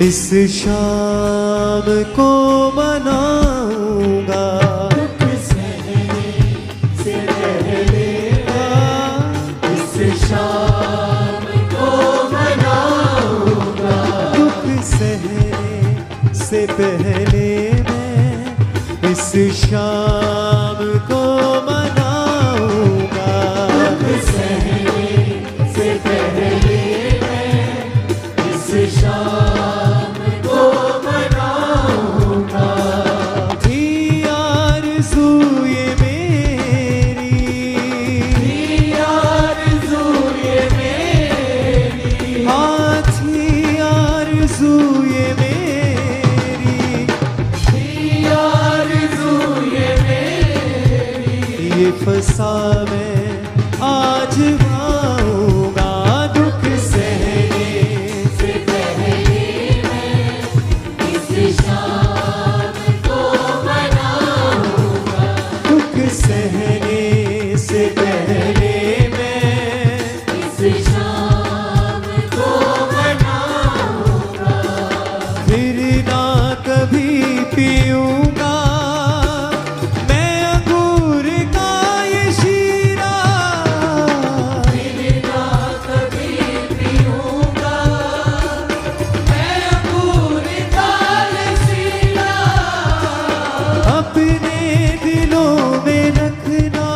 इस शाम को मनाऊंगा दुख सहने से पहले इस शाम को मनाऊंगा। दुख सहने से पहले मैं इस शाम को मनाऊंगा। दुख सहने से पहले मैं इस शाम को मनाऊंगा। थी आरज़ू ये मेरी, थी आरज़ू ये मेरी, हाँ थी आरज़ू ये मेरी, थी आरज़ू ये मेरी। ये फसा मैं आज पाऊंगा। दुख सहने से पहले मैं इस शाम को मनाऊंगा। दुख सहने से पहले मैं इस शाम को मनाऊंगा। फिर ना कभी पीऊंगा मैं अंगूर का ये शीरा। फिर ना कभी पीऊंगा मैं अंगूर का ये शीरा। अपने दिलों में रखना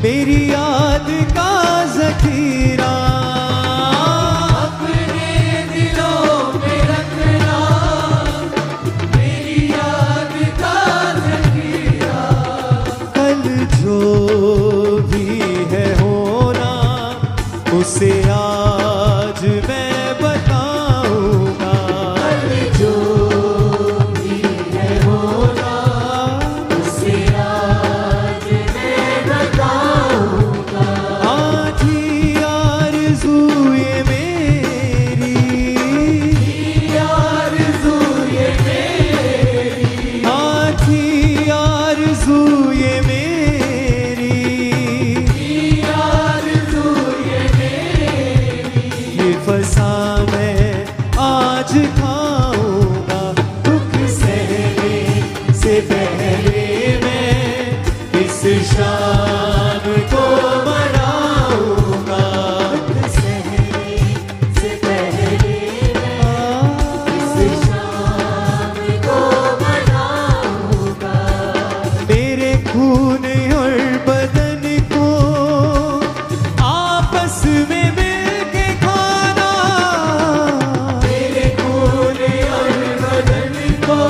मेरी याद का ज़ख़ीरा। अपने दिलों में रखना मेरी याद का ज़ख़ीरा। कल जो भी है होना उसे आज मैं बताऊंगा। कल जो भी है होना उसे आज मैं बताऊंगा। आज ही आरज़ू ये मेरी, आरज़ू ये मेरी, आज ही आरज़ू ये मेरी, आरज़ू ये मेरी। ये फसा मैं आज खाऊंगा। दुख सहने से पहले मैं इस शाम को मनाऊंगा। दुख सहने से पहले मैं इस शाम को मनाऊंगा। मेरे खून और बदन को आपस में मिलके खाना। मेरे खून और बदन को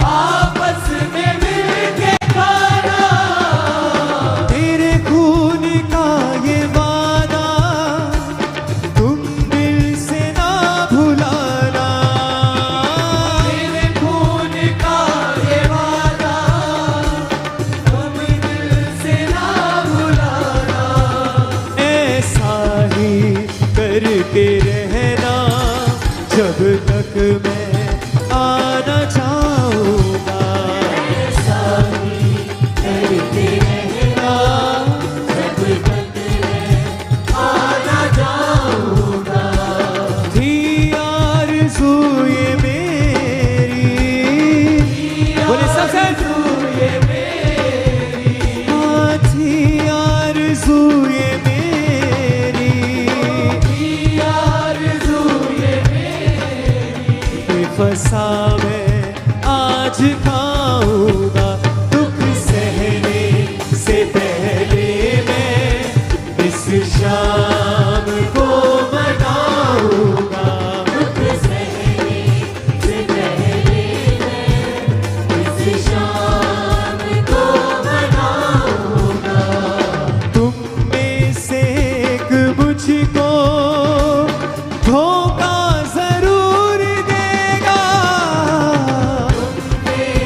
आपस में मिलके खाना। तेरे खून का ये वादा तुम दिल से ना भुलाना। मेरे खून का ये वादा तुम दिल से ना भुलाना। ऐसा ही करके रहना जब तक मैं आना चाहूँगा। ऐसा ही करते रहना जब तक मैं आना चाहूँगा। थी आरज़ू ये मेरी, बोले सब आरज़ू ये मेरी, हाँ थी आरज़ू ये मेरी, आरज़ू ये मेरी। ये फसा मैं आज खाऊंगा। दुख सहने से पहले मैं इस शाम को मनाऊंगा। दुख सहने से पहले मैं इस शाम को मनाऊंगा। तुम में से एक मुझको धोखा जरूर देगा। में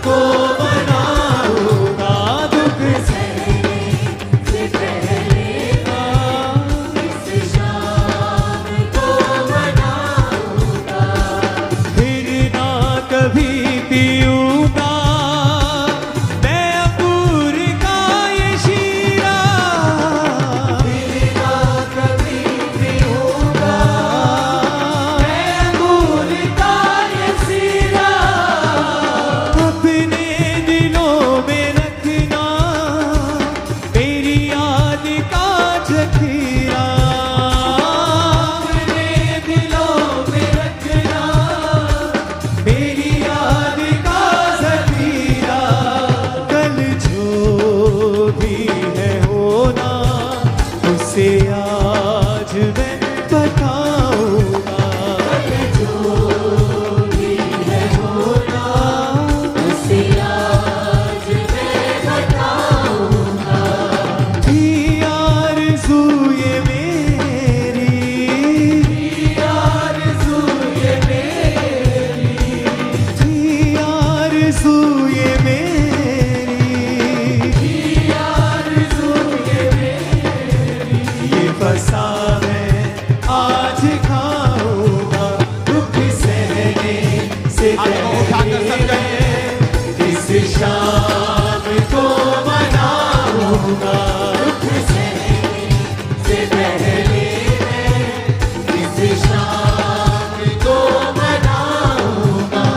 को मनाऊंगा, दुख सहने से पहले इस शाम को मनाऊंगा। फिर ना कभी पीऊंगा मैं अंगूर का ये शीरा, बिना कभी पीऊंगा मैं अंगूर का ये सीरा। अपने दिलों में रखना मेरी याद का जखीरा, अपने दिलों में रखना मेरी याद का जखीरा। कल जो भी है होना उसे आज मैं बताऊंगा, जो भी है होना उसे आज मैं बताऊंगा। थी आरज़ू ये मेरी, आरज़ू ये मेरी, थी आरज़ू ये मेरी, आरज़ू ये मेरी। ये फसा मैं आज खाऊंगा, दुख सहने से पहले इस शाम को मनाऊंगा, दुख सहने से पहले इस शाम को मनाऊंगा।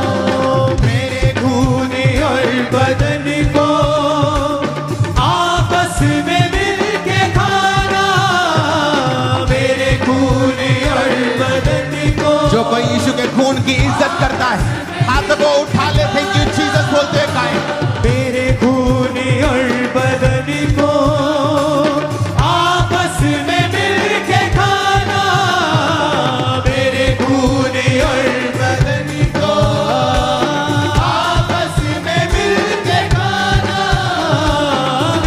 मेरे खून और बदन को आपस में मिल के खाना, मेरे खून और बदन को जो कोई यीशु के खून की इज्जत करता है हाथ को उठा ले, थैंक यू जीसस बोलते हुए गाएं। मेरे खून और बदन को आपस में मिल के खाना, मेरे खून और बदन को आपस में मिल के खाना,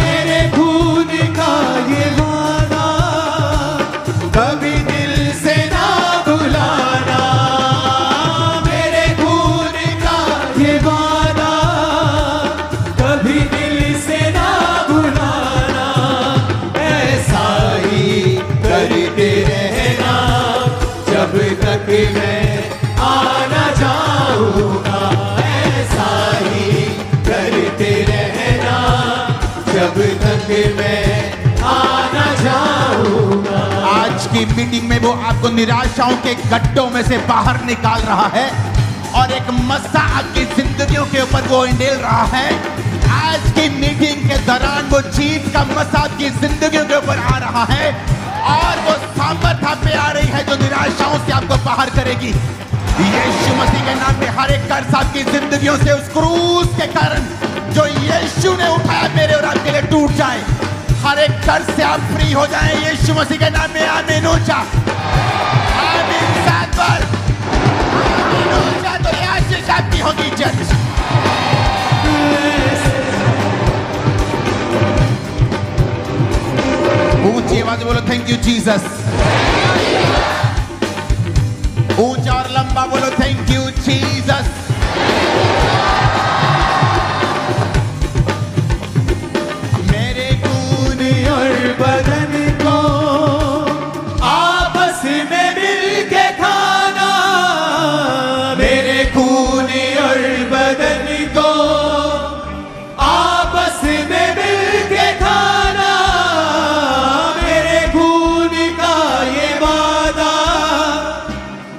मेरे खून का ये वादा कभी दिल से ना भुलाना, मेरे खून का ये वादा कभी दिल से ना भुलाना। ऐसा ही करते रहना जब तक मैं आना जाऊंगा, ऐसा ही करते रहना जब तक मैं आना जाऊंगा। आज की मीटिंग में वो आपको निराशाओं के गड्ढों में से बाहर निकाल रहा है और एक मस्सा आपकी जिंदगियों के ऊपर वो इंडेल रहा है। आज की मीटिंग के दौरान वो जीत का मस्सा आपकी जिंदगियों के ऊपर आ रहा है और वो सामर्थ आप पे आ रही है जो निराशाओं से आपको बाहर करेगी। यीशु मसीह के नाम में हर एक कर्ज आपकी जिंदगियों से उस क्रूस के कारण जो यीशु ने उठाया मेरे और आपके लिए टूट जाए। हर एक कर्ज से आप फ्री हो जाएं यीशु मसीह के नाम में। आमीन ऊंचा, आमीन सात बार, आमीन ऊंचा। तो ये आशीष आपकी होगी चर्च। ऊंची आवाज बोलो थैंक यू जीसस। ऊंचा और लंबा बोलो थैंक यू जीसस। मेरे खून और बदन को आपस में मिल के खाना, मेरे खून और बदन को आपस में मिल के खाना, मेरे खून का ये वादा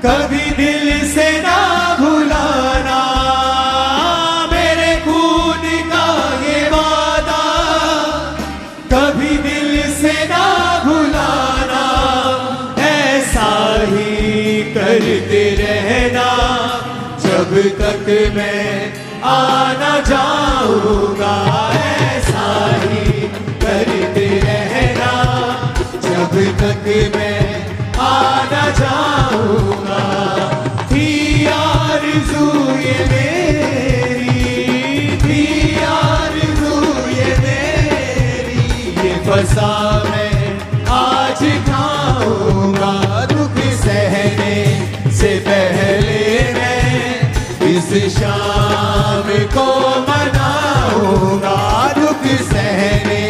कभी दिल से ना भुलाना, मेरे खून का ये वादा कभी दिल से ना भुलाना। ऐसा ही करते रहना जब तक मैं आना जाऊंगा, ऐसा ही करते रहना जब तक मैं आना जाऊंगा। थी आरज़ू ये मेरी, थी आरज़ू ये मेरी, ये फसा मैं आज खाऊंगा, दुख सहने से पहले मैं इस शाम को बनाऊंगा दुख सहने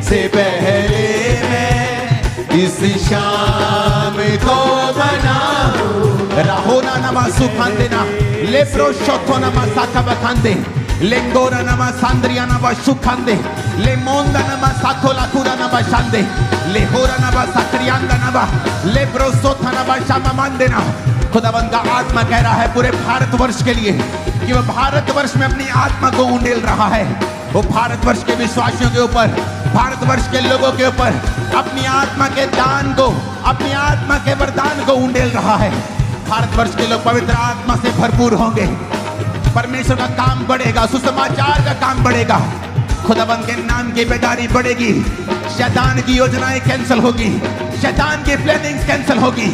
से पहले मैं इस शाम को बनाऊंगा। राहोना नमा सुखांदे ना लेप्रो शोथो नमा साका बखांदे लेंगोरा नमा सांद्रिया नमा सुखांदे ले मोंदा नमा साकोला कुरा नमा शांदे ले होरा नमा साक्रियांदा नमा लेप्रो सोथा नमा शामा मांदेना। खुदावंद का आत्मा कह रहा है पूरे भारतवर्ष के लिए कि वह भारतवर्ष में अपनी आत्मा को उंडेल रहा है। वो भारतवर्ष के विश्वासियों के ऊपर, भारतवर्ष के लोगों के ऊपर अपनी आत्मा के दान को, अपनी आत्मा के वरदान को उंडेल रहा है। भारतवर्ष के लोग पवित्र आत्मा से भरपूर होंगे, परमेश्वर का काम बढ़ेगा, सुसमाचार का काम बढ़ेगा, खुदावंद के नाम की बेदारी बढ़ेगी, शैतान की योजनाएं कैंसिल होगी, शैतान की प्लानिंग्स कैंसिल होगी।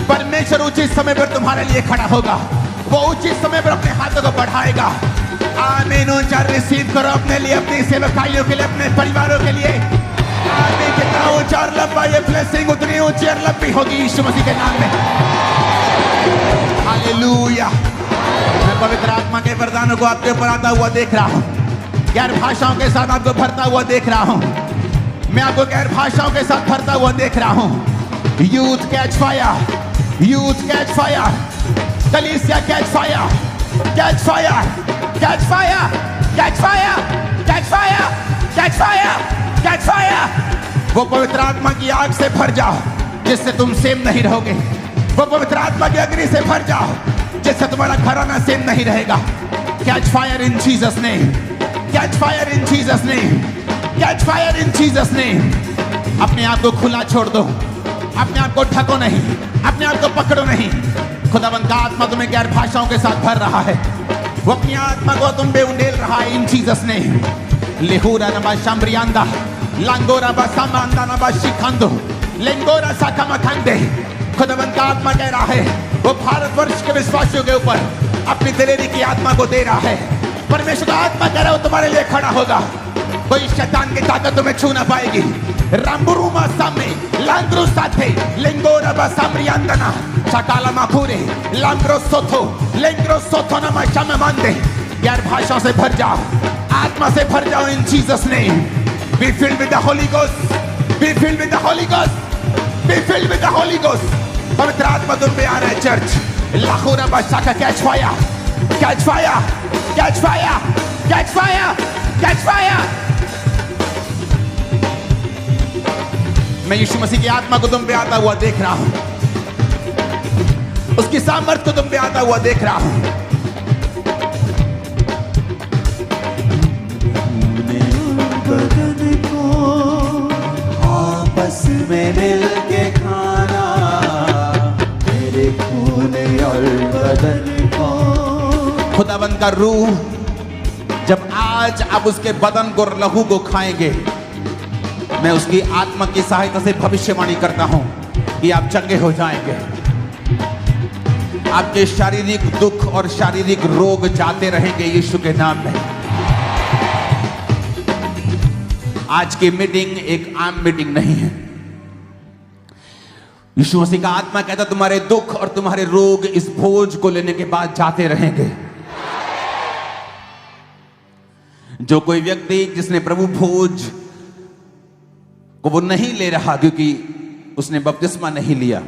परमेश्वर उचित समय पर तुम्हारे लिए खड़ा होगा, वो उचित समय पर अपने हाथों को बढ़ाएगा। आमीन। ऊंचा रिसीव करो अपने लिए, अपनी सेवकाइयों के लिए, अपने परिवारों के लिए। आमीन। जितना ऊंचा और लंबा ये ब्लेसिंग उतनी ऊंची और लंबी होगी यीशु मसीह के नाम में। हालेलुया। मैं पवित्र आत्मा के वरदानों को आपके ऊपर आता हुआ देख रहा हूँ, गैर भाषाओं के साथ आपको भरता हुआ देख रहा हूँ। मैं आपको गैर भाषाओं के साथ भरता हुआ देख रहा हूँ। Youth catch fire, youth catch fire, कलीसिया catch fire, catch fire, catch fire, catch fire, catch fire, catch fire, catch fire. वो पवित्र आत्मा की आग से भर जाओ जिससे तुम सेम नहीं रहोगे। वो पवित्र आत्मा की अग्नि से भर जाओ जिससे तुम्हारा घराना सेम नहीं रहेगा। Catch fire in Jesus name, catch fire in Jesus name, catch fire in Jesus name. अपने आप को खुला छोड़ दो, अपने आप को ठको नहीं, अपने आप को पकड़ो नहीं। खुदावंद का आत्मा तुम्हें गैर भाषाओं के साथ भर रहा है, वो अपनी आत्मा को तुम पे उंडेल रहा है इन जीसस नेम। लेहुरा नबा शाम्रियांदा लांगोरा बा सामांदा नबा शिखांदो लेंगोरा साका मखंदे। खुदावंद का आत्मा कह रहा है वो भारतवर्ष के विश्वासियों के ऊपर अपनी दिलेरी की आत्मा को दे रहा है। परमेश्वर का आत्मा कह रहा है वो तुम्हारे लिए खड़ा होगा, कोई शैतान की ताकत तुम्हें छू ना पाएगी। रामबुरुमा सामे लांग्रो साथे लेंगोरा बा सामरियांदना चकाला माखुरे लांग्रो सोथो लेंग्रो सोथो ना माशा मांदे। गैर भाषाओं से भर जाओ, आत्मा से भर जाओ इन Jesus name. Be filled with the Holi ghost, be filled with the Holi ghost, be filled with the Holi ghost. पवित्र आत्मा तुम पे आ रहा है चर्च। लाखोरा बादशाह का catch fire, catch fire, catch fire, catch fire, catch fire. मैं यीशु मसीह की आत्मा को तुम पे आता हुआ देख रहा हूं, उसकी सामर्थ को तुम पे आता हुआ देख रहा हूं। बदन को आपस में मिल के खाना, मेरे खून और बदन को। खुदाबंद का रूह जब आज आप उसके बदन को, लहू को खाएंगे, मैं उसकी आत्मा की सहायता से भविष्यवाणी करता हूं कि आप चंगे हो जाएंगे। आपके शारीरिक दुख और शारीरिक रोग जाते रहेंगे यीशु के नाम में। आज की मीटिंग एक आम मीटिंग नहीं है। यीशु मसीह का आत्मा कहता तुम्हारे दुख और तुम्हारे रोग इस भोज को लेने के बाद जाते रहेंगे। जो कोई व्यक्ति जिसने प्रभु भोज को वो नहीं ले रहा क्योंकि उसने बपतिस्मा नहीं लिया,